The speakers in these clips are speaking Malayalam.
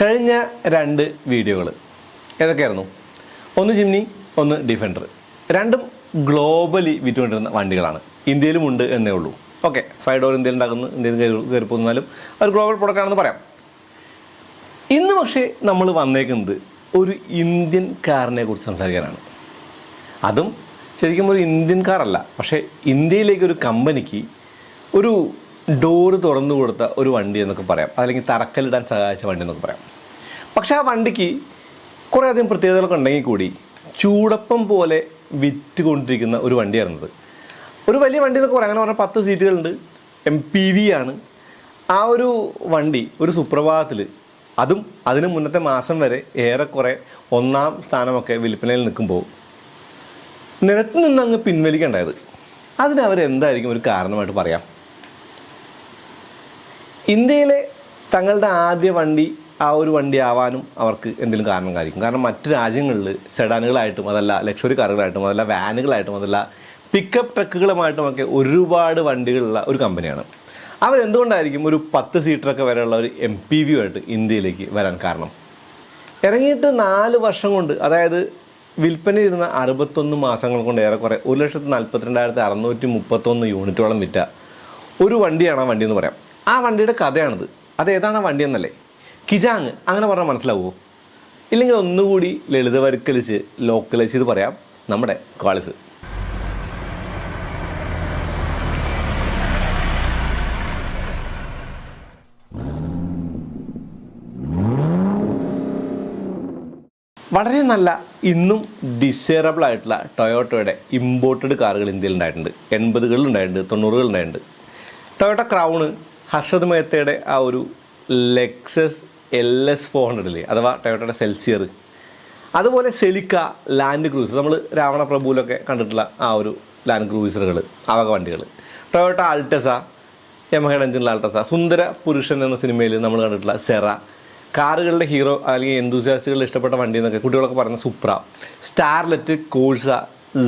കഴിഞ്ഞ രണ്ട് വീഡിയോകൾ ഏതൊക്കെയായിരുന്നു? ഒന്ന് ജിംനി, ഒന്ന് ഡിഫൻഡർ. രണ്ടും ഗ്ലോബലി വിറ്റുകൊണ്ടിരുന്ന വണ്ടികളാണ്. ഇന്ത്യയിലുമുണ്ട് എന്നേ ഉള്ളൂ. ഓക്കെ, 5 ഡോർ ഇന്ത്യയിൽ ഉണ്ടാക്കുന്നു, ഇന്ത്യയിൽ കയറി പോകുന്നാലും ഒരു ഗ്ലോബൽ പ്രൊഡക്റ്റ് ആണെന്ന് പറയാം. ഇന്ന് പക്ഷേ നമ്മൾ വന്നേക്കുന്നത് ഒരു ഇന്ത്യൻ കാറിനെ കുറിച്ച് സംസാരിക്കാനാണ്. അതും ശരിക്കും ഒരു ഇന്ത്യൻ കാറല്ല, പക്ഷേ ഇന്ത്യയിലേക്ക് ഒരു കമ്പനിക്ക് ഒരു ഡോറ് തുറന്നു കൊടുത്ത ഒരു വണ്ടി എന്നൊക്കെ പറയാം, അല്ലെങ്കിൽ തറക്കല്ലിടാൻ സഹായിച്ച വണ്ടി എന്നൊക്കെ പറയാം. പക്ഷേ ആ വണ്ടിക്ക് കുറേയധികം പ്രത്യേകതകളൊക്കെ ഉണ്ടെങ്കിൽ കൂടി ചൂടപ്പം പോലെ വിറ്റുകൊണ്ടിരിക്കുന്ന ഒരു വണ്ടിയായിരുന്നത്. ഒരു വലിയ വണ്ടി എന്നൊക്കെ പറയാം. അങ്ങനെ പറഞ്ഞാൽ 10 സീറ്റുകളുണ്ട്, MPV ആണ്. ആ ഒരു വണ്ടി ഒരു സുപ്രഭാതത്തിൽ, അതും അതിന് മുന്നത്തെ മാസം വരെ ഏറെക്കുറെ 1ാം സ്ഥാനമൊക്കെ വിൽപ്പനയിൽ നിൽക്കുമ്പോൾ നിരത്ത് നിന്ന് അങ്ങ് പിൻവലിക്കേണ്ടായത്. അതിന് അവരെന്തായിരിക്കും ഒരു കാരണമായിട്ട് പറയാം? ഇന്ത്യയിലെ തങ്ങളുടെ ആദ്യ വണ്ടി ആ ഒരു വണ്ടി ആവാനും അവർക്ക് എന്തെങ്കിലും കാരണം കാണിക്കും. കാരണം മറ്റ് രാജ്യങ്ങളിൽ സെഡാനുകളായിട്ടും അതല്ല ലക്ഷറി കാറുകളായിട്ടും അതല്ല വാനുകളായിട്ടും അതല്ല പിക്കപ്പ് ട്രക്കുകളുമായിട്ടുമൊക്കെ ഒരുപാട് വണ്ടികളുള്ള ഒരു കമ്പനിയാണ്. അവരെന്തുകൊണ്ടായിരിക്കും ഒരു 10 സീറ്ററൊക്കെ വരെയുള്ള ഒരു MPV ആയിട്ട് ഇന്ത്യയിലേക്ക് വരാൻ കാരണം? ഇറങ്ങിയിട്ട് 4 വർഷം കൊണ്ട്, അതായത് വിൽപ്പനയിരുന്ന 61 മാസങ്ങൾ കൊണ്ട് ഏറെക്കുറെ 1,42,631 യൂണിറ്റോളം വിറ്റ ഒരു വണ്ടിയാണ് ആ വണ്ടി എന്ന് പറയാം. ആ വണ്ടിയുടെ കഥയാണിത്. അതേതാണ് ആ വണ്ടി എന്നല്ലേ? കിജാങ് അങ്ങനെ പറഞ്ഞാൽ മനസ്സിലാവുമോ? ഇല്ലെങ്കിൽ ഒന്നുകൂടി ലളിതവൽക്കരിച്ച് ലോക്കലൈസ് ചെയ്ത് പറയാം, നമ്മുടെ ക്വാളിസ്. വളരെ നല്ല ഇന്നും ഡിസൈറബിൾ ആയിട്ടുള്ള ടൊയോട്ടയുടെ ഇമ്പോർട്ടഡ് കാറുകൾ ഇന്ത്യയിൽ ഉണ്ടായിട്ടുണ്ട്. 80കളിൽ ഉണ്ടായിട്ടുണ്ട്, 90കളിൽ ഉണ്ടായിട്ടുണ്ട്. ടൊയോട്ട ക്രൗണ്, ഹർഷദ് മേത്തയുടെ ആ ഒരു ലെക്സസ് LS 400 അഥവാ ടൊയോട്ടയുടെ സെൽസിയർ, അതുപോലെ സെലിക്ക, ലാൻഡ് ക്രൂസർ, നമ്മൾ രാവണ പ്രഭുവിലൊക്കെ കണ്ടിട്ടുള്ള ആ ഒരു ലാൻഡ് ക്രൂസറുകൾ, ആ വക വണ്ടികൾ, ടൊയോട്ട ആൾട്ടസ, യമഹയുടെ എഞ്ചിനുള്ള ആൾട്ടസ, സുന്ദര പുരുഷൻ എന്ന സിനിമയിൽ നമ്മൾ കണ്ടിട്ടുള്ള സെറ, കാറുകളുടെ ഹീറോ അല്ലെങ്കിൽ എന്തൂസിയാസ്റ്റുകളുടെ ഇഷ്ടപ്പെട്ട വണ്ടി എന്നൊക്കെ കുട്ടികളൊക്കെ പറയുന്ന സുപ്ര, സ്റ്റാർലെറ്റ്, കോഴ്സ,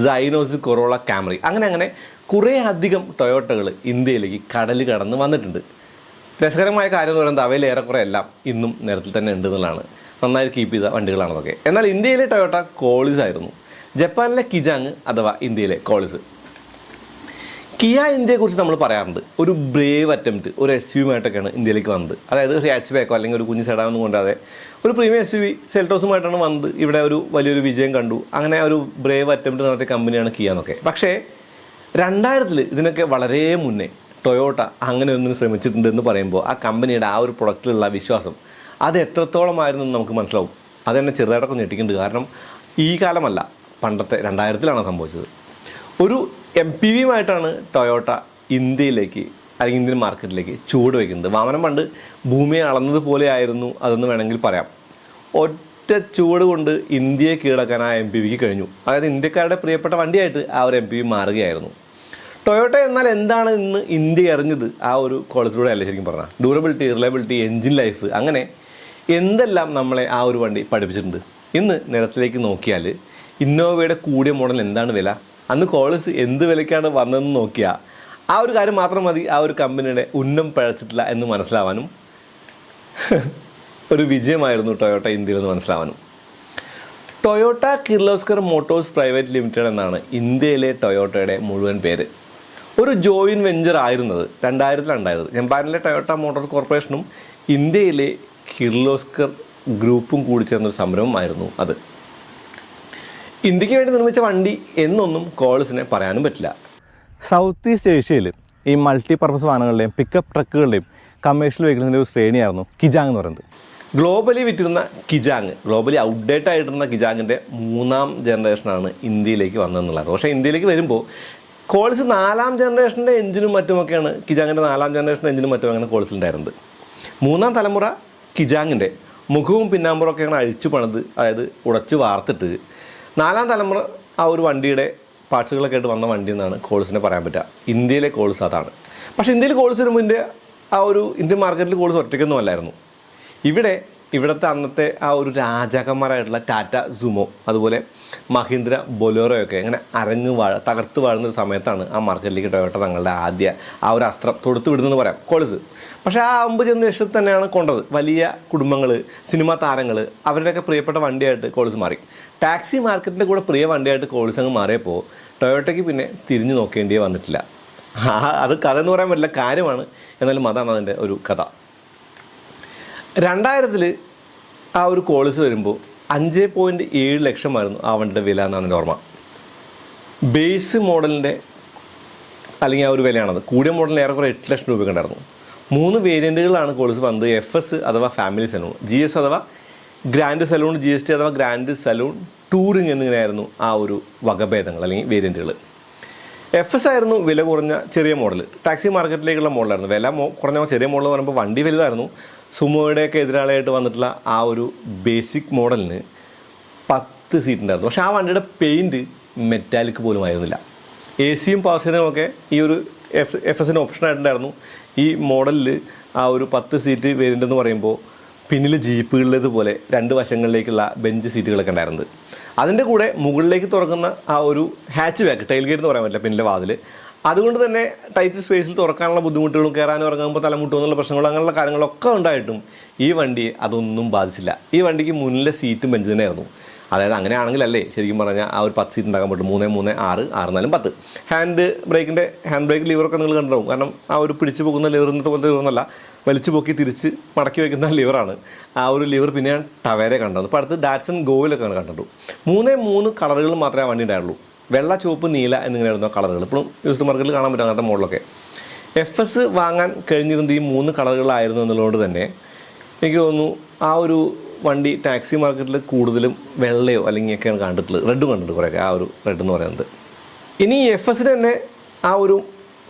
സൈനോസ്, കൊറോള, കാമറി, അങ്ങനെ കുറേ അധികം ടൊയോട്ടകൾ ഇന്ത്യയിലേക്ക് കടൽ കടന്ന് വന്നിട്ടുണ്ട്. രസകരമായ കാര്യം എന്ന് പറയുന്നത് അവയിൽ ഏറെക്കുറെ എല്ലാം ഇന്നും നിരത്തിൽ തന്നെ ഉണ്ട് എന്നുള്ളതാണ്. നന്നായി കീപ്പ് ചെയ്ത വണ്ടികളാണതൊക്കെ. എന്നാൽ ഇന്ത്യയിലെ ടൊയോട്ട കോളിസ് ആയിരുന്നു, ജപ്പാനിലെ കിജാങ് അഥവാ ഇന്ത്യയിലെ കോളിസ്. കിയ ഇന്ത്യയെക്കുറിച്ച് നമ്മൾ പറയാറുണ്ട്, ഒരു ബ്രേവ് അറ്റംപ്റ്റ് ഒരു SUV ആയിട്ടൊക്കെയാണ് ഇന്ത്യയിലേക്ക് വന്നത്. അതായത് ഒരു ഹാച്ച് ബാക്കോ അല്ലെങ്കിൽ ഒരു കുഞ്ഞ് സെഡാനൊന്നും കൊണ്ടാതെ ഒരു പ്രീമിയം SUV സെൽട്ടോസുമായിട്ടാണ് വന്നത്. ഇവിടെ ഒരു വലിയൊരു വിജയം കണ്ടു. അങ്ങനെ ഒരു ബ്രേവ് അറ്റംപ്റ്റ് നടത്തിയ കമ്പനിയാണ് കിയ എന്നൊക്കെ. പക്ഷേ 2000-ൽ ഇതിനൊക്കെ വളരെ മുന്നേ ടൊയോട്ട അങ്ങനെ ഒന്നിനും ശ്രമിച്ചിട്ടുണ്ട് എന്ന് പറയുമ്പോൾ ആ കമ്പനിയുടെ ആ ഒരു പ്രൊഡക്റ്റിലുള്ള വിശ്വാസം അത് എത്രത്തോളമായിരുന്നു എന്ന് നമുക്ക് മനസ്സിലാവും. അതെന്നെ ചെറുതായിട്ടൊക്കെ ഞെട്ടിക്കുന്നുണ്ട്. കാരണം ഈ കാലമല്ല, പണ്ടത്തെ 2000-ലാണ് സംഭവിച്ചത്. ഒരു MPV-യുമായിട്ടാണ് ടൊയോട്ട ഇന്ത്യയിലേക്ക് അല്ലെങ്കിൽ ഇന്ത്യൻ മാർക്കറ്റിലേക്ക് ചൂട് വയ്ക്കുന്നത്. വാമനം പണ്ട് ഭൂമിയെ അളന്നതുപോലെ ആയിരുന്നു അതെന്ന് വേണമെങ്കിൽ പറയാം. ഒറ്റ ചൂട് കൊണ്ട് ഇന്ത്യയെ കീഴടക്കാൻ ആ MPV-ക്ക് കഴിഞ്ഞു. അതായത് ഇന്ത്യക്കാരുടെ പ്രിയപ്പെട്ട വണ്ടിയായിട്ട് ആ ഒരു MPV മാറുകയായിരുന്നു. ടൊയോട്ട എന്നാൽ എന്താണ് ഇന്ന് ഇന്ത്യ അറിഞ്ഞത് ആ ഒരു ക്വാളിറ്റിയിലൂടെ അല്ലേ ശരിക്കും പറഞ്ഞാൽ. ഡ്യൂറബിലിറ്റി, റിലയബിലിറ്റി, എൻജിൻ ലൈഫ്, അങ്ങനെ എന്തെല്ലാം നമ്മളെ ആ ഒരു വണ്ടി പഠിപ്പിച്ചിട്ടുണ്ട്. ഇന്ന് നിരത്തിലേക്ക് നോക്കിയാൽ ഇന്നോവയുടെ കൂടിയ മോഡൽ എന്താണ് വില, അന്ന് കോളിസ് എന്ത് വിലയ്ക്കാണ് വന്നതെന്ന് നോക്കിയാൽ ആ ഒരു കാര്യം മാത്രം മതി ആ ഒരു കമ്പനിയുടെ ഉന്നം പഴച്ചിട്ടില്ല എന്ന് മനസ്സിലാവാനും ഒരു വിജയമായിരുന്നു ടൊയോട്ട ഇന്ത്യയിൽ നിന്ന് മനസ്സിലാവാനും. Toyota Kirloskar motors private limited എന്നാണ് ഇന്ത്യയിലെ ടൊയോട്ടയുടെ മുഴുവൻ പേര്. ഒരു ജോയിൻറ്റ് വെഞ്ചർ ആയിരുന്നത് 2000-ലാണ് ഉണ്ടായത്. ജപ്പാനിലെ ടൊയോട്ട മോട്ടോർ കോർപ്പറേഷനും ഇന്ത്യയിലെ കിർലോസ്കർ ഗ്രൂപ്പും കൂടി ചേർന്നൊരു സംരംഭമായിരുന്നു അത്. ഇന്ത്യക്ക് വേണ്ടി നിർമ്മിച്ച വണ്ടി എന്നൊന്നും കോളിസിനെ പറയാനും പറ്റില്ല. സൗത്ത് ഈസ്റ്റ് ഏഷ്യയിൽ ഈ മൾട്ടി പർപ്പസ് വാഹനങ്ങളുടെയും പിക്കപ്പ് ട്രക്കുകളുടെയും കമേഴ്ഷ്യൽ വെഹിക്കിൾസിൻ്റെ ഒരു ശ്രേണിയായിരുന്നു കിജാങ് എന്ന് പറയുന്നത്. ഗ്ലോബലി വിറ്റിരുന്ന കിജാങ്, ഗ്ലോബലി ഔട്ട്ഡേറ്റ് ആയിട്ടിരുന്ന കിജാങ്ങിൻ്റെ 3ാം ജനറേഷനാണ് ഇന്ത്യയിലേക്ക് വന്നതെന്നുള്ളത്. പക്ഷേ ഇന്ത്യയിലേക്ക് വരുമ്പോൾ കോളിസ് 4ാം ജനറേഷൻ്റെ എഞ്ചിനും മറ്റുമൊക്കെയാണ്, കിജാങ്ങിൻ്റെ 4ാം ജനറേഷൻ എഞ്ചിനും മറ്റുമൊക്കെയാണ് കോളിസിലുണ്ടായിരുന്നത്. 3ാം തലമുറ കിജാങ്ങിൻ്റെ മുഖവും പിന്നാമ്പുറമൊക്കെയാണ് അഴിച്ചു പണിത്, അതായത് ഉടച്ച് വാർത്തിട്ട് 4ാം തലമുറ ആ ഒരു വണ്ടിയുടെ പാർട്സുകളൊക്കെ ആയിട്ട് വന്ന വണ്ടി എന്നാണ് കോളിസിനെ പറയാൻ പറ്റുക. ഇന്ത്യയിലെ കോളിസ് അതാണ്. പക്ഷേ ഇന്ത്യയിൽ കോളിസ് വരുമ്പോൾ ആ ഒരു ഇന്ത്യൻ മാർക്കറ്റിൽ കോളിസ് ഒറ്റയ്ക്കൊന്നും അല്ലായിരുന്നു. ഇവിടെ ഇവിടുത്തെ അന്നത്തെ ആ ഒരു രാജാക്കന്മാരായിട്ടുള്ള ടാറ്റ സുമോ അതുപോലെ മഹീന്ദ്ര ബൊലേറോയൊക്കെ ഇങ്ങനെ തകർത്ത് വാഴുന്നൊരു സമയത്താണ് ആ മാർക്കറ്റിലേക്ക് ടൊയോട്ട തങ്ങളുടെ ആദ്യ ആ ഒരു അസ്ത്രം തൊടുത്ത് വിടുന്നതെന്ന് പറയാം, കോളിസ്. പക്ഷേ ആ 5 ജനറേഷൻ തന്നെയാണ് കൊണ്ടത്. വലിയ കുടുംബങ്ങൾ, സിനിമാ താരങ്ങൾ, അവരുടെയൊക്കെ പ്രിയപ്പെട്ട വണ്ടിയായിട്ട് കോളിസ് മാറി. ടാക്സി മാർക്കറ്റിൻ്റെ കൂടെ പ്രിയ വണ്ടിയായിട്ട് കോളിസ് അങ്ങ് മാറിയപ്പോൾ ടൊയോട്ടയ്ക്ക് പിന്നെ തിരിഞ്ഞു നോക്കേണ്ടിയേ വന്നിട്ടില്ല. അത് കഥ എന്ന് പറയാൻ പറ്റില്ല, കാര്യമാണ്. എന്നാലും അതാണ് അതിൻ്റെ ഒരു കഥ. 2000 ആ ഒരു കോളിസ് വരുമ്പോൾ 5.7 ലക്ഷമായിരുന്നു ആ വണ്ടിയുടെ വില എന്നാണ് എൻ്റെ ഓർമ്മ. ബേസ് മോഡലിൻ്റെ അല്ലെങ്കിൽ ആ ഒരു വിലയാണത്. കൂടിയ മോഡലിന് ഏറെക്കുറെ 8 ലക്ഷം രൂപയ്ക്ക് ഉണ്ടായിരുന്നു. 3 വേരിയൻറ്റുകളാണ് കോളിസ് വന്നത്. FS അഥവാ ഫാമിലി സലൂൺ, GS അഥവാ ഗ്രാൻഡ് സലൂൺ, GST അഥവാ ഗ്രാൻഡ് സലൂൺ ടൂറിങ് എന്നിങ്ങനെയായിരുന്നു ആ ഒരു വകഭേദങ്ങൾ അല്ലെങ്കിൽ വേരിയൻറ്റുകൾ. FS ആയിരുന്നു വില കുറഞ്ഞ ചെറിയ മോഡൽ, ടാക്സി മാർക്കറ്റിലേക്കുള്ള മോഡലായിരുന്നു. വില കുറഞ്ഞ ചെറിയ മോഡൽ എന്ന് പറയുമ്പോൾ വണ്ടി വലുതായിരുന്നു. സുമോയുടെയൊക്കെ എതിരാളിയായിട്ട് വന്നിട്ടുള്ള ആ ഒരു ബേസിക് മോഡലിന് 10 സീറ്റ് ഉണ്ടായിരുന്നു. പക്ഷേ ആ വണ്ടിയുടെ പെയിൻറ്റ് മെറ്റാലിക് പോലും ആയിരുന്നില്ല. AC-യും പവർ സ്റ്റിയറിംഗും ഒക്കെ ഈ ഒരു FS-ന് ഓപ്ഷനായിട്ടുണ്ടായിരുന്നു. ഈ മോഡലിൽ ആ ഒരു 10 സീറ്റ് വേരിയൻ്റ് എന്ന് പറയുമ്പോൾ പിന്നിൽ ജീപ്പുകളിലേതുപോലെ 2 വശങ്ങളിലേക്കുള്ള ബെഞ്ച് സീറ്റുകളൊക്കെ ഉണ്ടായിരുന്നത്. അതിൻ്റെ കൂടെ മുകളിലേക്ക് തുറക്കുന്ന ആ ഒരു ഹാച്ച് ബാക്ക്, ടൈൽ ഗേറ്റ് എന്ന് പറയാൻ പറ്റില്ല പിന്നിലെ വാതിൽ, അതുകൊണ്ട് തന്നെ ടൈറ്റ് സ്പേസിൽ തുറക്കാനുള്ള ബുദ്ധിമുട്ടുകളും കയറാനും ഇറങ്ങുമ്പോൾ തലമുട്ടുമെന്നുള്ള പ്രശ്നങ്ങളും അങ്ങനെയുള്ള കാര്യങ്ങളൊക്കെ ഉണ്ടായിട്ടും ഈ വണ്ടിയെ അതൊന്നും ബാധിച്ചില്ല. ഈ വണ്ടിക്ക് മുന്നിലെ സീറ്റും ബെഞ്ച് തന്നെയായിരുന്നു. അതായത് അങ്ങനെയാണെങ്കിലല്ലേ ശരിക്കും പറഞ്ഞാൽ ആ ഒരു 10 സീറ്റ് ഉണ്ടാക്കാൻ പറ്റും. 3, 3, 6, 6, 4, 10. ഹാൻഡ് ബ്രേക്ക് ലിവറൊക്കെ നിങ്ങൾ കണ്ടിട്ടുണ്ടാവും. കാരണം ആ ഒരു പിടിച്ചു പോകുന്ന ലിവറിൻ്റെ പോലത്തെ ലിവറൊന്നല്ല, വലിച്ചു പൊക്കി തിരിച്ച് മടക്കി വയ്ക്കുന്ന ലിവറാണ്. ആ ഒരു ലിവർ പിന്നെ ഞാൻ ടവേരെ കണ്ടത്. ഇപ്പോൾ അടുത്ത് ഡാറ്റ്സൺ ഗോയിലൊക്കെ കണ്ടിട്ടു. 3 കളറുകൾ മാത്രമേ ആ വണ്ടി ഉണ്ടായുള്ളൂ. വെള്ള, ചുവപ്പ്, നീല എന്നിങ്ങനെയായിരുന്നു ആ കളറുകൾ. ഇപ്പോഴും യൂസ്ഡ് മാർക്കറ്റിൽ കാണാൻ പറ്റും അങ്ങനത്തെ മോഡലൊക്കെ. FS വാങ്ങാൻ കഴിഞ്ഞിരുന്നത് ഈ 3 കളറുകളായിരുന്നു എന്നുള്ളതുകൊണ്ട് തന്നെ എനിക്ക് തോന്നുന്നു ആ ഒരു വണ്ടി ടാക്സി മാർക്കറ്റിൽ കൂടുതലും വെള്ളയോ അല്ലെങ്കിൽ ഒക്കെയാണ് കണ്ടിട്ടുള്ളത്. റെഡും കണ്ടിട്ടുണ്ട് കുറേയൊക്കെ, ആ ഒരു റെഡ് എന്ന് പറയുന്നത്. ഇനി FS-ന് തന്നെ ആ ഒരു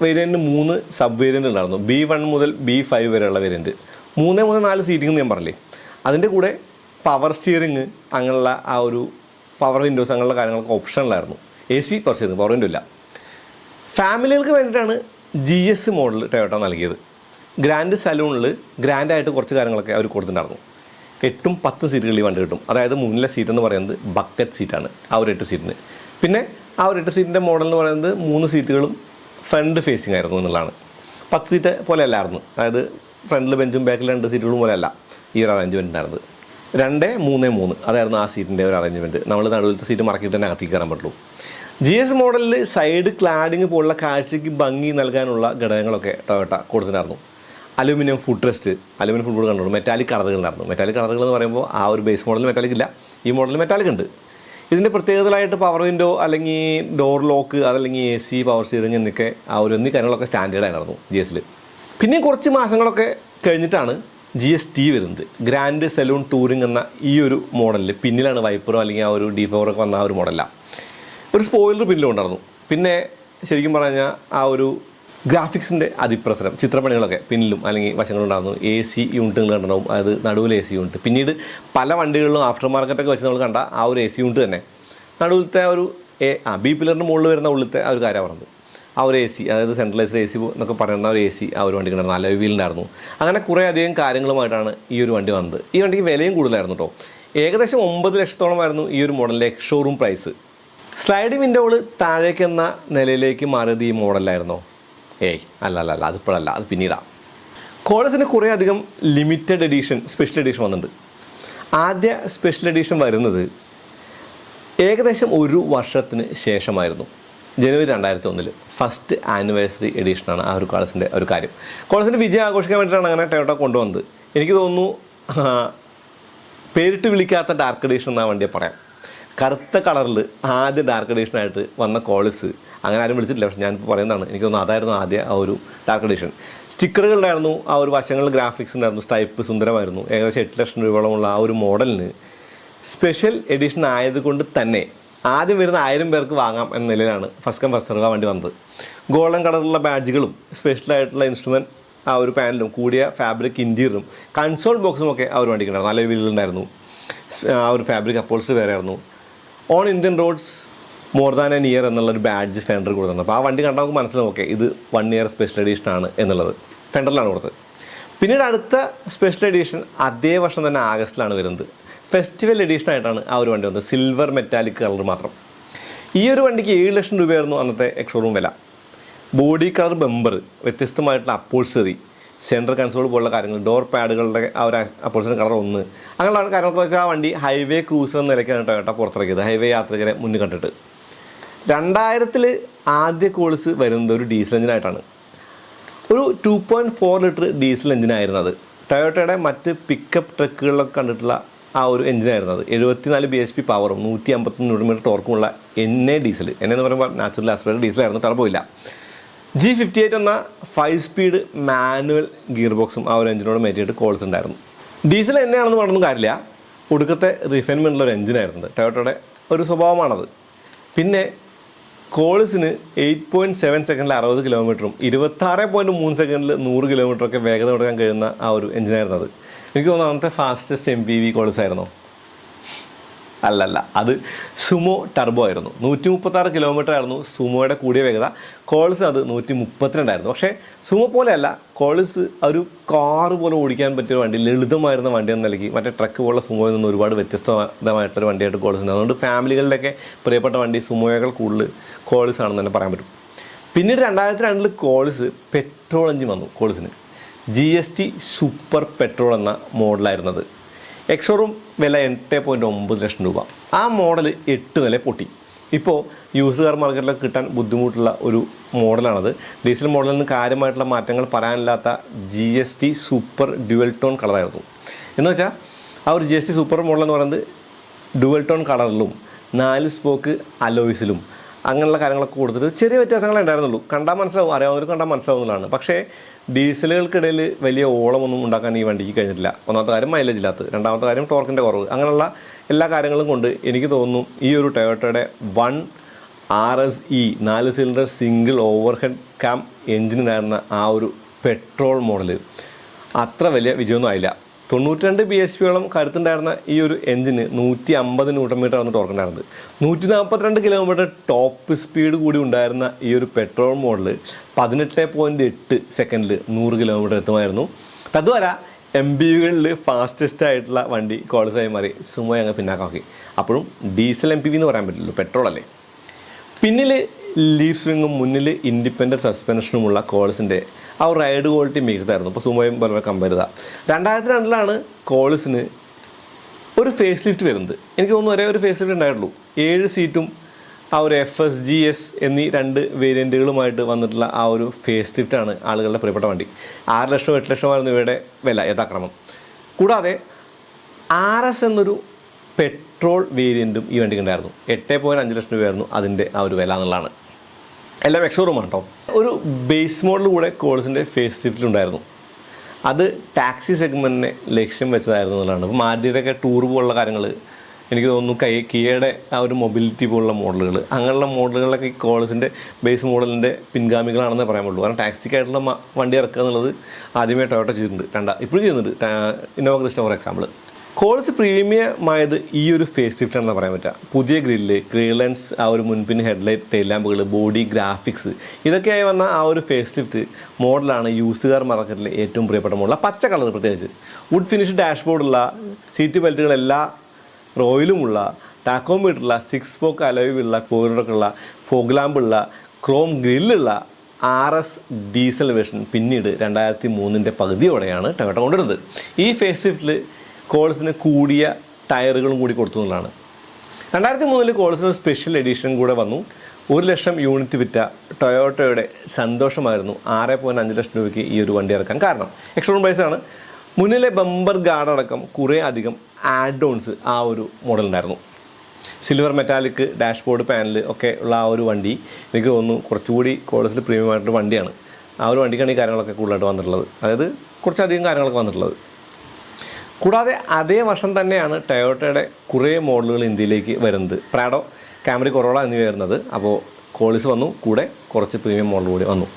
വേരിയൻറ്റ് 3 സബ് വേരിയൻ്റ് ഉണ്ടായിരുന്നു. B1 മുതൽ B5 വരെയുള്ള വേരിയൻറ്റ്. 3, 3, 4 സീറ്റിംഗ് ഞാൻ പറഞ്ഞില്ലേ. അതിൻ്റെ കൂടെ പവർ സ്റ്റിയറിങ് അങ്ങനെയുള്ള ആ ഒരു പവർ വിൻഡോസ് അങ്ങനെയുള്ള കാര്യങ്ങളൊക്കെ ഓപ്ഷനിലായിരുന്നു. AC power steering, power window ഇല്ല. ഫാമിലികൾക്ക് വേണ്ടിയിട്ടാണ് GS മോഡൽ ടൊയോട്ട നൽകിയത്. ഗ്രാൻഡ് സലൂണിൽ ഗ്രാൻഡായിട്ട് കുറച്ച് കാര്യങ്ങളൊക്കെ അവർ കൊടുത്തിട്ടുണ്ടായിരുന്നു. 8, 10 സീറ്റുകൾ ഈ വണ്ടി കിട്ടും. അതായത് മുന്നിലെ സീറ്റ് എന്ന് പറയുന്നത് ബക്കറ്റ് സീറ്റാണ് ആ ഒരു 8 സീറ്റിന്. പിന്നെ ആ ഒരു 8 സീറ്റിൻ്റെ മോഡൽ എന്ന് പറയുന്നത് 3 സീറ്റുകളും ഫ്രണ്ട് ഫേസിങ് ആയിരുന്നു എന്നുള്ളതാണ്. 10 സീറ്റ് പോലെ അല്ലായിരുന്നു. അതായത് ഫ്രണ്ടിൽ ബെഞ്ചും ബാക്കിൽ 2 സീറ്റുകളും പോലെയല്ല ഈ ഒരു അറേഞ്ച്മെൻറ്റ് ഉണ്ടായിരുന്നത്. 2, 3, 3 അതായിരുന്നു ആ സീറ്റിൻ്റെ ഒരു അറേഞ്ച്മെൻറ്റ്. നമ്മൾ നടുവിലത്തെ സീറ്റ് മറക്കിയിട്ട് തന്നെ അകത്തേക്ക് കയറാൻ പറ്റുള്ളൂ. GS മോഡലിൽ സൈഡ് ക്ലാഡിങ് പോലുള്ള കാഴ്ചയ്ക്ക് ഭംഗി നൽകാനുള്ള ഘടകങ്ങളൊക്കെ ടൊയോട്ട കൊടുത്തിട്ടുണ്ടായിരുന്നു. Aluminium foot rest, aluminium foot board കണ്ടുള്ളൂ. മെറ്റാലിക് കളറുകളുണ്ടായിരുന്നു. മെറ്റാലിക് കളറുകൾ എന്ന് പറയുമ്പോൾ ആ ഒരു ബേസ് മോഡലിൽ മെറ്റാലിക് ഇല്ല, ഈ മോഡലിൽ മെറ്റാലിക് ഉണ്ട്. ഇതിൻ്റെ പ്രത്യേകതകളായിട്ട് പവർ വിൻഡോ അല്ലെങ്കിൽ ഡോർ ലോക്ക്, അതല്ലെങ്കിൽ AC, പവർ സ്റ്റിയറിംഗ് എന്നൊക്കെ ആ ഒരു കാര്യങ്ങളൊക്കെ സ്റ്റാൻഡേർഡായിരുന്നു GS-ൽ. പിന്നെ കുറച്ച് മാസങ്ങളൊക്കെ കഴിഞ്ഞിട്ടാണ് GST വരുന്നത്. ഗ്രാൻഡ് സലൂൺ ടൂറിംഗ് എന്ന ഈ ഒരു മോഡലിൽ പിന്നിലാണ് വൈപ്പറോ അല്ലെങ്കിൽ ആ ഒരു D4 വന്ന ആ ഒരു മോഡലല്ല, ഒരു സ്പോയിലർ പിന്നിലും ഉണ്ടായിരുന്നു. പിന്നെ ശരിക്കും പറഞ്ഞാൽ ആ ഒരു ഗ്രാഫിക്സിൻ്റെ അതിപ്രസരം, ചിത്രപ്പണികളൊക്കെ പിന്നിലും അല്ലെങ്കിൽ വശങ്ങളുണ്ടായിരുന്നു. AC യൂണിറ്റുകൾ കണ്ടിട്ടുണ്ടാവും, അതായത് നടുവിൽ AC യൂണിറ്റ്. പിന്നീട് പല വണ്ടികളിലും ആഫ്റ്റർ മാർക്കറ്റൊക്കെ വെച്ച് നമ്മൾ കണ്ട ആ ഒരു AC യൂണിറ്റ് തന്നെ നടുവിലത്തെ ആ ഒരു B പില്ലറിൻ്റെ മുകളിൽ വരുന്ന ഉള്ളിലത്തെ ആ ഒരു കാര്യം പറഞ്ഞത് ആ ഒരു AC, അതായത് സെൻട്രലൈസ്ഡ് AC എന്നൊക്കെ പറയുന്ന ഒരു AC ആ ഒരു വണ്ടിക്ക് ഉണ്ടായിരുന്നു. അലോയ് വീലുണ്ടായിരുന്നു. അങ്ങനെ കുറേ അധികം കാര്യങ്ങളുമായിട്ടാണ് ഈ ഒരു വണ്ടി വന്നത്. ഈ വണ്ടിക്ക് വിലയും കൂടുതലായിരുന്നു കേട്ടോ. ഏകദേശം 9 ലക്ഷത്തോളമായിരുന്നു ഈ ഒരു മോഡലിൻ്റെ ഷോറൂം പ്രൈസ്. സ്ലൈഡിംഗ് വിൻഡോകൾ താഴേക്കെന്ന നിലയിലേക്ക് മാറിയത് ഈ മോഡലായിരുന്നോ? അല്ല, അതിപ്പോഴല്ല, അത് പിന്നീടാണ്. കോളേജിന് കുറേ അധികം ലിമിറ്റഡ് എഡീഷൻ, സ്പെഷ്യൽ എഡീഷൻ വന്നിട്ടുണ്ട്. ആദ്യ സ്പെഷ്യൽ എഡീഷൻ വരുന്നത് ഏകദേശം 1 വർഷത്തിന് ശേഷമായിരുന്നു. ജനുവരി 2001 ഫസ്റ്റ് ആനിവേഴ്സറി എഡീഷനാണ് ആ ഒരു കോളേജിൻ്റെ ഒരു കാര്യം. കോളേജിൻ്റെ വിജയം ആഘോഷിക്കാൻ വേണ്ടിയിട്ടാണ് അങ്ങനെ ടൊയോട്ട കൊണ്ടുവന്നത്. എനിക്ക് തോന്നുന്നു പേരിട്ട് വിളിക്കാത്ത ഡാർക്ക് എഡീഷൻ എന്നാ വണ്ടിയെ പറയാം. കറുത്ത കളറിൽ ആദ്യ ഡാർക്ക് എഡീഷനായിട്ട് വന്ന കോളിസ് അങ്ങനെ ആരും വിളിച്ചിട്ടില്ല. പക്ഷേ ഞാനിപ്പോൾ പറയുന്നതാണ്, എനിക്ക് തോന്നുന്നു അതായിരുന്നു ആദ്യ ആ ഒരു ഡാർക്ക് എഡീഷൻ. സ്റ്റിക്കറുകളുണ്ടായിരുന്നു, ആ ഒരു വശങ്ങളിൽ ഗ്രാഫിക്സ് ഉണ്ടായിരുന്നു, ടൈപ്പ് സുന്ദരമായിരുന്നു. ഏകദേശം 8 ലക്ഷം രൂപയോളമുള്ള ആ ഒരു മോഡലിന് സ്പെഷ്യൽ എഡിഷൻ ആയതുകൊണ്ട് തന്നെ ആദ്യം വരുന്ന 1000 പേർക്ക് വാങ്ങാം എന്ന നിലയിലാണ് ഫസ്റ്റ് കം ഫസ്റ്റ് സെർവ് വണ്ടി വന്നത്. ഗോൾഡൻ കളറിലുള്ള ബാഡ്ജുകളും സ്പെഷ്യലായിട്ടുള്ള ഇൻസ്ട്രുമെൻറ്റ് ആ ഒരു പാനലും കൂടിയ ഫാബ്രിക് ഇൻറ്റീരിയറും കൺസോൾ ബോക്സും ഒക്കെ ആ ഒരു വണ്ടിക്കുണ്ടായിരുന്നു. നല്ല വീലുണ്ടായിരുന്നു. ആ ഒരു ഫാബ്രിക് അപ്പോൾസ്റ്ററി വേറെ ആയിരുന്നു. On Indian roads more than an year എന്നുള്ളൊരു ബാഡ്ജ് ഫെൻഡർ കൊടുത്തിരുന്നത്. അപ്പോൾ ആ വണ്ടി കണ്ടാൽ നമുക്ക് മനസ്സിലാവും, ഓക്കെ ഇത് 1 ഇയർ സ്പെഷ്യൽ എഡീഷനാണ് എന്നുള്ളത്. ഫെൻഡറിലാണ് കൊടുത്തത്. പിന്നീട് അടുത്ത സ്പെഷ്യൽ എഡിഷൻ അതേ വർഷം തന്നെ ആഗസ്റ്റിലാണ് വരുന്നത്. ഫെസ്റ്റിവൽ എഡിഷൻ ആയിട്ടാണ് ആ ഒരു വണ്ടി വന്നത്, സിൽവർ മെറ്റാലിക് കളർ മാത്രം. ഈ ഒരു വണ്ടിക്ക് 7 ലക്ഷം രൂപയായിരുന്നു അന്നത്തെ എക്സ്ഷോറൂം വില. ബോഡി കളർ ബമ്പർ, വ്യത്യസ്തമായിട്ടുള്ള അപ്പോൾസറി, സെൻട്രൽ കൺസോൾ പോലുള്ള കാര്യങ്ങൾ, ഡോർ പാഡുകളുടെ ആ ഒരു അപ്പോൾസറി കളർ 1, അങ്ങനെയുള്ള കാര്യങ്ങളൊക്കെ വെച്ചാൽ ആ വണ്ടി ഹൈവേ ക്രൂസർ എന്ന നിലയ്ക്കാണ് ടൊയോട്ട പുറത്തിറക്കിയത്, ഹൈവേ യാത്രികരെ മുന്നിൽ കണ്ടിട്ട്. 2000 ആദ്യ കോൾസ് വരുന്നത് ഒരു ഡീസൽ എഞ്ചിനായിട്ടാണ്. ഒരു 2.4 ലിറ്റർ ഡീസൽ എഞ്ചിനായിരുന്നത്. ടൊയോട്ടയുടെ മറ്റ് പിക്കപ്പ് ട്രക്കുകളിലൊക്കെ കണ്ടിട്ടുള്ള ആ ഒരു എഞ്ചിനായിരുന്നത്. 74 bhp പവറും 153 Nm ടോർക്കുമുള്ള ഡീസൽ. എന്ന് പറയുമ്പോൾ നാച്ചുറൽ ആസ്പിറേറ്റഡ് ഡീസലായിരുന്നു, ടർബോ ഇല്ല. G58 എന്ന 5 സ്പീഡ് മാനുവൽ ഗിയർ ബോക്സും ആ ഒരു എഞ്ചിനോട് മേറ്റിയിട്ട് കോൾസ് ഉണ്ടായിരുന്നു. ഡീസൽ എന്നെയാണെന്ന് പറഞ്ഞൊന്നും കാര്യമില്ല, ഒടുക്കത്തെ റിഫൈൻമെൻറ്റുള്ള ഒരു എഞ്ചിനായിരുന്നത്. ടൊയോട്ടയുടെ ഒരു സ്വഭാവമാണത്. പിന്നെ കോൾസിന് 8.7 സെക്കൻഡിൽ 60 കിലോമീറ്ററും 26.3 സെക്കൻഡിൽ 100 കിലോമീറ്ററൊക്കെ വേഗത കൊടുക്കാൻ കഴിയുന്ന ആ ഒരു എഞ്ചിനായിരുന്നത്. എനിക്ക് തോന്നുന്നു അന്നത്തെ ഫാസ്റ്റസ്റ്റ് MPV കോൾസ് ആയിരുന്നോ? അല്ലല്ല, അത് സുമോ ടർബോ ആയിരുന്നു. 136 കിലോമീറ്റർ ആയിരുന്നു സുമോയുടെ കൂടിയ വേഗത. കോൾസ് അത് 132 ആയിരുന്നു. പക്ഷേ സുമോ പോലെയല്ല, കോൾസ് ഒരു കാറ് പോലെ ഓടിക്കാൻ പറ്റിയ വണ്ടി, ലളിതമായിരുന്ന വണ്ടി എന്ന നിലയ്ക്ക് മറ്റേ ട്രക്ക് പോലുള്ള സുമോയിൽ നിന്ന് ഒരുപാട് വ്യത്യസ്തമായിട്ടൊരു വണ്ടിയായിട്ട് കോൾസ് ഉണ്ട്. അതുകൊണ്ട് ഫാമിലികളിലൊക്കെ പ്രിയപ്പെട്ട വണ്ടി സുമോയേക്കാൾ കൂടുതൽ കോൾസ് ആണെന്ന് തന്നെ പറയാൻ പറ്റും. പിന്നീട് 2002 കോൾസ് പെട്രോൾ എഞ്ചിൻ വന്നു. കോൾസിന് GST സൂപ്പർ പെട്രോൾ എന്ന മോഡലായിരുന്നത്. എക്സ്ഷോറൂം വില 8.9 ലക്ഷം രൂപ. ആ മോഡൽ 8 നില പൊട്ടി. ഇപ്പോൾ യൂസ്ഡ് കാർ മാർക്കറ്റിലൊക്കെ കിട്ടാൻ ബുദ്ധിമുട്ടുള്ള ഒരു മോഡലാണത്. ഡീസൽ മോഡലിൽ നിന്ന് കാര്യമായിട്ടുള്ള മാറ്റങ്ങൾ പറയാനില്ലാത്ത GST സൂപ്പർ ഡ്യുവൽ ടോൺ കളറായിരുന്നു. എന്ന് വെച്ചാൽ ആ ഒരു GST സൂപ്പർ മോഡൽ എന്ന് പറയുന്നത് ഡ്യുവൽ ടോൺ കളറിലും 4 സ്പോക്ക് അലോയ്സിലും അങ്ങനെയുള്ള കാര്യങ്ങളൊക്കെ കൊടുത്തിട്ട് ചെറിയ വ്യത്യാസങ്ങളെ ഉണ്ടായിരുന്നുള്ളൂ. കണ്ടാൽ മനസ്സിലാവും, അറിയാവുന്നവർ കണ്ടാൽ മനസ്സിലാവുന്നതാണ്. പക്ഷേ ഡീസലുകൾക്കിടയിൽ വലിയ ഓളമൊന്നും ഉണ്ടാക്കാൻ ഈ വണ്ടിക്ക് കഴിഞ്ഞിട്ടില്ല. ഒന്നാമത്തെ കാര്യം മൈലേജ് ഇല്ലാത്തത്, രണ്ടാമത്തെ കാര്യം ടോർക്കിൻ്റെ കുറവ്, അങ്ങനെയുള്ള എല്ലാ കാര്യങ്ങളും കൊണ്ട് എനിക്ക് തോന്നുന്നു ഈ ഒരു ടൊയോട്ടയുടെ 1RSE 4 cylinder single overhead cam എഞ്ചിനായിരുന്ന ആ ഒരു പെട്രോൾ മോഡൽ അത്ര വലിയ വിജയമൊന്നും ആയില്ല. 92 bhp കരുത്തുണ്ടായിരുന്ന ഈ ഒരു എഞ്ചിന് 150 Nm ആയിരുന്നു ടോർക്കുണ്ടായിരുന്നത്. 142 കിലോമീറ്റർ ടോപ്പ് സ്പീഡ് കൂടി ഉണ്ടായിരുന്ന ഈ ഒരു പെട്രോൾ മോഡൽ 18.8 സെക്കൻഡിൽ 100 കിലോമീറ്റർ എത്തുമായിരുന്നു. തദ്വാര MPVകളിൽ ഫാസ്റ്റസ്റ്റ് ആയിട്ടുള്ള വണ്ടി കോൾസായി മാറി. സുമോ അങ്ങ് പിന്നാക്കാക്കി. അപ്പോഴും ഡീസൽ MPV എന്ന് പറയാൻ പറ്റില്ലല്ലോ, പെട്രോൾ അല്ലേ. പിന്നിൽ ലീഫ് സ്വിങ്ങും മുന്നിൽ ഇൻഡിപെൻഡൻറ്റ് സസ്പെൻഷനുമുള്ള കോൾസിൻ്റെ ആ ഒരു റൈഡ് ക്വാളിറ്റി മിക്സ്ഡായിരുന്നു. ഇപ്പോൾ സുമോയും പോലെ കമ്പയർ ചെയ്താൽ 2002 കോൾസിന് ഒരു ഫേസ് ലിഫ്റ്റ് വരുന്നത്. എനിക്ക് തോന്നുന്നു ഒരേ ഒരു ഫേസ് ലിഫ്റ്റ് ഉണ്ടായിട്ടുള്ളൂ. 7 സീറ്റും ആ ഒരു FSGS എന്നീ 2 വേരിയൻറ്റുകളുമായിട്ട് വന്നിട്ടുള്ള ആ ഒരു ഫേസ് ലിഫ്റ്റാണ് ആളുകളുടെ പ്രിയപ്പെട്ട വണ്ടി. 6 ലക്ഷം 8 ലക്ഷമായിരുന്നു ഇവയുടെ വില യഥാക്രമം. കൂടാതെ RS എന്നൊരു പെട്രോൾ വേരിയൻറ്റും ഈ വണ്ടിക്ക് ഉണ്ടായിരുന്നു. 8.5 ലക്ഷം രൂപയായിരുന്നു അതിൻ്റെ ആ ഒരു വില എന്നുള്ളതാണ്. എല്ലാം എക്സ്ഷോറൂമാണ് കേട്ടോ. ഒരു ബേസ് മോഡൽ കൂടെ കോൾസിൻ്റെ ഫേസ് ലിഫ്റ്റിലുണ്ടായിരുന്നു. അത് ടാക്സി സെഗ്മെൻറ്റിനെ ലക്ഷ്യം വെച്ചതായിരുന്നു എന്നുള്ളതാണ്. ഇപ്പോൾ മാരുതിയുടെയൊക്കെ ടൂർ പോലുള്ള കാര്യങ്ങൾ എനിക്ക് തോന്നുന്നു, കിയയുടെ ആ ഒരു മൊബിലിറ്റി പോലുള്ള മോഡലുകൾ, അങ്ങനെയുള്ള മോഡലുകളൊക്കെ ഈ കോൾസിൻ്റെ ബേസ് മോഡലിൻ്റെ പിൻഗാമികളാണെന്നേ പറയാൻ പറ്റുള്ളൂ. കാരണം ടാക്സിക്കായിട്ടുള്ള വണ്ടി ഇറക്കുക എന്നുള്ളത് ആദ്യമേ ടൊയോട്ട ചെയ്തിട്ടുണ്ട്, ഇപ്പോഴും ചെയ്യുന്നുണ്ട്. Innova Crysta for example. കോൾസ് പ്രീമിയമായത് ഈ ഒരു ഫേസ് ലിഫ്റ്റ് ആണെന്ന് പറയാൻ പറ്റുക. പുതിയ ഗ്രില്ല്, ക്ലിയറൻസ്, ആ ഒരു മുൻപിൻ ഹെഡ്ലൈറ്റ്, ടെയിൽ ലാമ്പുകൾ, ബോഡി ഗ്രാഫിക്സ്, ഇതൊക്കെയായി വന്ന ആ ഒരു ഫേസ് ലിഫ്റ്റ് മോഡലാണ് യൂസ്ഡ് കാർ മാർക്കറ്റിലെ ഏറ്റവും പ്രിയപ്പെട്ട മോഡൽ. പച്ച കളർ പ്രത്യേകിച്ച്, വുഡ് ഫിനിഷ് ഡാഷ്ബോർഡുള്ള, സീറ്റ് ബെൽറ്റുകളെല്ലാ റോയിലുമുള്ള, ടാക്കോമീറ്ററുള്ള, 6 സ്പോക്ക് അലോയിലുള്ള, കോറിഡറൊക്കെയുള്ള, ഫോഗ് ലാമ്പുള്ള, ക്രോം ഗ്രില്ലുള്ള RS ഡീസൽ വേർഷൻ പിന്നീട് 2003 പകുതിയോടെയാണ് ടൊയോട്ട കൊണ്ടുവരുന്നത്. ഈ ഫേസ് ലിഫ്റ്റിൽ കോൾസിന് കൂടിയ ടയറുകളും കൂടി കൊടുത്തു എന്നുള്ളതാണ്. 2003 കോൾസിന് ഒരു സ്പെഷ്യൽ എഡിഷൻ കൂടെ വന്നു. 1 ലക്ഷം യൂണിറ്റ് വിറ്റ ടൊയോട്ടയുടെ സന്തോഷമായിരുന്നു 6.5 ലക്ഷം രൂപയ്ക്ക് ഈ ഒരു വണ്ടി ഇറക്കാൻ കാരണം. എക്സ്ഷോറൂം പ്രൈസാണ്. മുന്നിലെ ബമ്പർ ഗാർഡ് അടക്കം കുറേ അധികം ആഡ് ഓൺസ് ആ ഒരു മോഡലുണ്ടായിരുന്നു. സിൽവർ മെറ്റാലിക് ഡാഷ്ബോർഡ് പാനൽ ഒക്കെ ഉള്ള ആ ഒരു വണ്ടി എനിക്ക് തോന്നുന്നു കുറച്ചുകൂടി കോൾസിൽ പ്രീമിയം ആയിട്ടൊരു വണ്ടിയാണ്. ആ ഒരു വണ്ടിക്കാണ് ഈ കാര്യങ്ങളൊക്കെ കൂടുതലായിട്ട് വന്നിട്ടുള്ളത്, അതായത് കുറച്ചധികം കാര്യങ്ങളൊക്കെ വന്നിട്ടുള്ളത്. കൂടാതെ അതേ വർഷം തന്നെയാണ് ടൊയോട്ടയുടെ കുറേ മോഡലുകൾ ഇന്ത്യയിലേക്ക് വരുന്നത്. പ്രാഡോ, കാമറി, കൊറോള എന്നിവ വരുന്നത്. അപ്പോൾ കോളിസ് വന്നു, കൂടെ കുറച്ച് പ്രീമിയം മോഡൽ കൂടി വന്നു.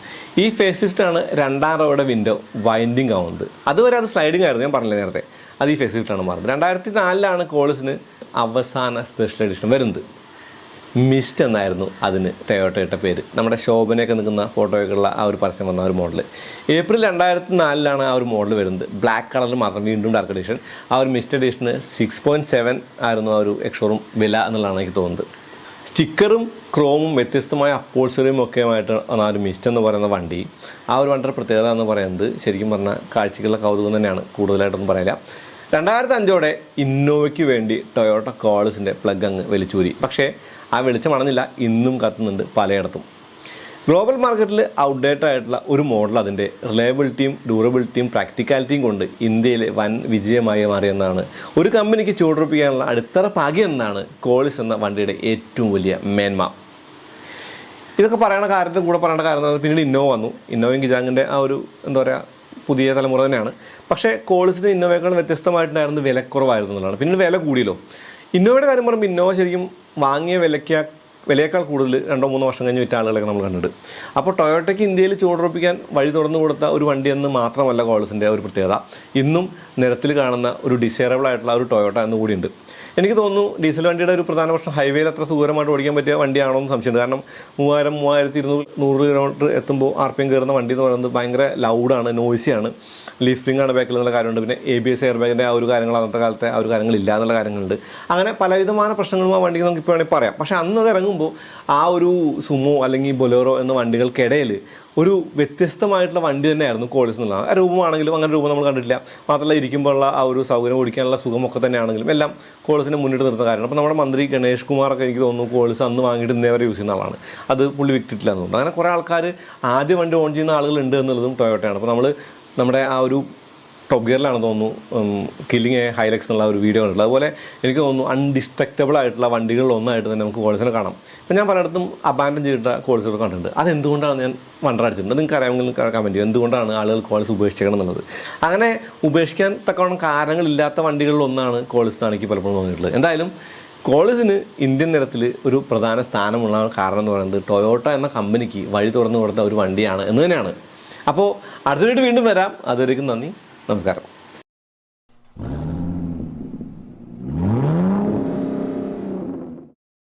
ഈ ഫേസ് ലിഫ്റ്റാണ് 2ാം റോയുടെ വിൻഡോ വൈൻഡിങ് ആവുന്നത്. അതുവരെ അത് സ്ലൈഡിങ് ആയിരുന്നു, ഞാൻ പറഞ്ഞില്ല നേരത്തെ. അത് ഈ ഫേസ് ലിഫ്റ്റാണ് മാറുന്നത്. 2004 കോളിസിന് അവസാന സ്പെഷ്യൽ എഡിഷൻ വരുന്നത്. മിസ്റ്റ് എന്നായിരുന്നു അതിന് ടൊയോട്ട ഇട്ട പേര്. നമ്മുടെ ശോഭനയൊക്കെ നിൽക്കുന്ന ഫോട്ടോയൊക്കെയുള്ള ആ ഒരു പരസ്യം വന്ന ഒരു മോഡൽ. ഏപ്രിൽ 2004 ആ ഒരു മോഡൽ വരുന്നത്. ബ്ലാക്ക് കളറിൽ മാത്രം, വീണ്ടും ഡാർക്ക് എഡിഷൻ. ആ ഒരു മിസ്റ്റ് എഡിഷന് 6.7 ആയിരുന്നു ആ ഒരു എക്സ്ഷോറൂം വില എന്നുള്ളതാണ് എനിക്ക് തോന്നുന്നത്. സ്റ്റിക്കറും ക്രോമും വ്യത്യസ്തമായ അപ്പോൾസറിയും ഒക്കെയുമായിട്ട് ആ ഒരു മിസ്റ്റ് എന്ന് പറയുന്ന വണ്ടി, ആ ഒരു വണ്ടിയുടെ പ്രത്യേകത എന്ന് പറയുന്നത് ശരിക്കും പറഞ്ഞാൽ കാഴ്ചക്കുള്ള കൗതുകം തന്നെയാണ്, കൂടുതലായിട്ടൊന്നും പറയില്ല. 2005 ഇന്നോവയ്ക്ക് വേണ്ടി ടൊയോട്ട കോളിസിൻ്റെ പ്ലഗ് അങ്ങ് വലിച്ചൂരി. പക്ഷേ ആ വെളിച്ചം അണഞ്ഞില്ല, ഇന്നും കത്തുന്നുണ്ട് പലയിടത്തും. ഗ്ലോബൽ മാർക്കറ്റിൽ ഔട്ട്ഡേറ്റഡ് ആയിട്ടുള്ള ഒരു മോഡൽ അതിൻ്റെ റിലയബിലിറ്റിയും ഡ്യൂറബിലിറ്റിയും പ്രാക്ടിക്കാലിറ്റിയും കൊണ്ട് ഇന്ത്യയിലെ വൻ വിജയമായി മാറിയെന്നാണ്, ഒരു കമ്പനിക്ക് ചുവടുറപ്പിക്കാനുള്ള അടിത്തറ പാകിയ എന്നാണ് കോളിസ് എന്ന വണ്ടിയുടെ ഏറ്റവും വലിയ മേന്മ. ഇതൊക്കെ പറയേണ്ട കാര്യത്തിൽ കൂടെ പറയേണ്ട കാര്യം പിന്നീട് ഇന്നോവ വന്നു. ഇന്നോവയും കിജാങ്ങിൻ്റെ ആ ഒരു എന്താ പറയുക പുതിയ തലമുറ തന്നെയാണ്. പക്ഷേ കോളിസിന് ഇന്നോവയേക്കാൾ വ്യത്യസ്തമായിട്ടുണ്ടായിരുന്നത് വിലക്കുറവായിരുന്നു എന്നുള്ളതാണ്. പിന്നീട് വില കൂടിയല്ലോ. ഇന്നോവയുടെ കാര്യം പറയുമ്പോൾ ഇന്നോവ ശരിക്കും വാങ്ങിയ വിലയേക്കാൾ കൂടുതൽ 2-3 വർഷം കഴിഞ്ഞ് വിറ്റ ആളുകളൊക്കെ നമ്മൾ കണ്ടിട്ട്. അപ്പോൾ ടൊയോട്ടയ്ക്ക് ഇന്ത്യയിൽ ചുവടുറപ്പിക്കാൻ വഴി തുറന്നു കൊടുത്ത ഒരു വണ്ടിയെന്ന് മാത്രമല്ല കോളിസിൻ്റെ ഒരു പ്രത്യേകത, ഇന്നും നിരത്തിൽ കാണുന്ന ഒരു ഡിസൈറബിൾ ആയിട്ടുള്ള ഒരു ടൊയോട്ട എന്ന് കൂടിയുണ്ട്. എനിക്ക് തോന്നുന്നു ഡീസൽ വണ്ടിയുടെ ഒരു പ്രധാന പ്രശ്നം ഹൈവേയിൽ അത്ര സുഖകരമായിട്ട് ഓടിക്കാൻ പറ്റിയ വണ്ടിയാണോ എന്ന് സംശയമുണ്ട്. കാരണം 3200-3200 കിലോമീറ്റർ എത്തുമ്പോൾ RPM കയറുന്ന വണ്ടി എന്ന് പറയുന്നത് ഭയങ്കര ലൗഡാണ്, നോയ്സിയാണ്, ലീഫ് സ്പ്രിംഗ് ആണ് ബാക്കിൽ എന്നുള്ള കാര്യമുണ്ട്. പിന്നെ ABS എയർ ബാഗിൻ്റെ ആ ഒരു കാര്യങ്ങൾ അന്നത്തെ കാലത്തെ ആ ഒരു കാര്യങ്ങളില്ല എന്നുള്ള കാര്യങ്ങളുണ്ട്. അങ്ങനെ പലവിധമായ പ്രശ്നങ്ങളും ആ വണ്ടിക്ക് നമുക്ക് ഇപ്പോൾ വേണമെങ്കിൽ പറയാം. പക്ഷേ അന്ന് അത് ഇറങ്ങുമ്പോൾ ആ ഒരു സുമോ അല്ലെങ്കിൽ ബൊലേറോ എന്ന വണ്ടികൾക്കിടയിൽ ഒരു വ്യത്യസ്തമായിട്ടുള്ള വണ്ടി തന്നെയായിരുന്നു കോളിസ് എന്നുള്ളതാണ്. രൂപമാണെങ്കിലും അങ്ങനെ രൂപം നമ്മൾ കണ്ടിട്ടില്ല. മാത്രമല്ല ഇരിക്കുമ്പോഴുള്ള ആ ഒരു സൗകര്യം, ഓടിക്കാനുള്ള സുഖമൊക്കെ തന്നെയാണെങ്കിലും എല്ലാം കോളിസിനെ മുന്നിട്ട് നിർത്തുന്ന കാര്യമാണ്. അപ്പോൾ നമ്മുടെ മന്ത്രി ഗണേഷ് കുമാറൊക്കെ എനിക്ക് തോന്നുന്നു കോളിസ് അന്ന് വാങ്ങിയിട്ട് ഇന്നേവരെ യൂസ് ചെയ്യുന്ന ആളാണ്. അത് പുള്ളി വിറ്റിട്ടില്ല എന്നുണ്ട്. അങ്ങനെ കുറേ ആൾക്കാർ ആദ്യ വണ്ടി ഓൺ ചെയ്യുന്ന ആളുകളുണ്ട് എന്നുള്ളതും ടൊയോട്ടയാണ്. അപ്പോൾ നമ്മുടെ ആ ഒരു ടോപ്പ് ഗിയറിലാണ് തോന്നുന്നു കില്ലിങ് ഹൈലക്സ് എന്നുള്ള ഒരു വീഡിയോ കണ്ടിട്ടുള്ളത്. അതുപോലെ എനിക്ക് തോന്നുന്നു അൺഡിസ്ട്രക്റ്റബിൾ ആയിട്ടുള്ള വണ്ടികളിലൊന്നായിട്ട് തന്നെ നമുക്ക് കോളിസിനെ കാണാം. ഇപ്പം ഞാൻ പലയിടത്തും അബാൻഡൻ ചെയ്തിട്ട കോളിസുകൾ കണ്ടിട്ടുണ്ട്. അതെന്തുകൊണ്ടാണ് ഞാൻ വണ്ടറടിച്ചിട്ടുണ്ട്. നിങ്ങൾക്ക് അറിയാമെങ്കിൽ കമൻറ്റ് ചെയ്യും എന്തുകൊണ്ടാണ് ആളുകൾ കോളിസ് ഉപേക്ഷിക്കണം എന്നുള്ളത്. അങ്ങനെ ഉപേക്ഷിക്കാൻ തക്കവണ്ണം കാരണങ്ങളില്ലാത്ത വണ്ടികളിലൊന്നാണ് കോളിസ് എന്നാണ് എനിക്ക് പലപ്പോഴും തോന്നിയിട്ടുള്ളത്. എന്തായാലും കോളിസിന് ഇന്ത്യൻ നിരത്തിൽ ഒരു പ്രധാന സ്ഥാനമുള്ള കാരണം എന്ന് പറയുന്നത് ടൊയോട്ട എന്ന കമ്പനിക്ക് വഴി തുറന്നു കൊടുത്ത ഒരു വണ്ടിയാണ് എന്ന് തന്നെയാണ്. അപ്പോൾ അടുത്ത വീണ്ടും വരാം. അതുവരേക്കും നന്ദി, നമസ്കാരം.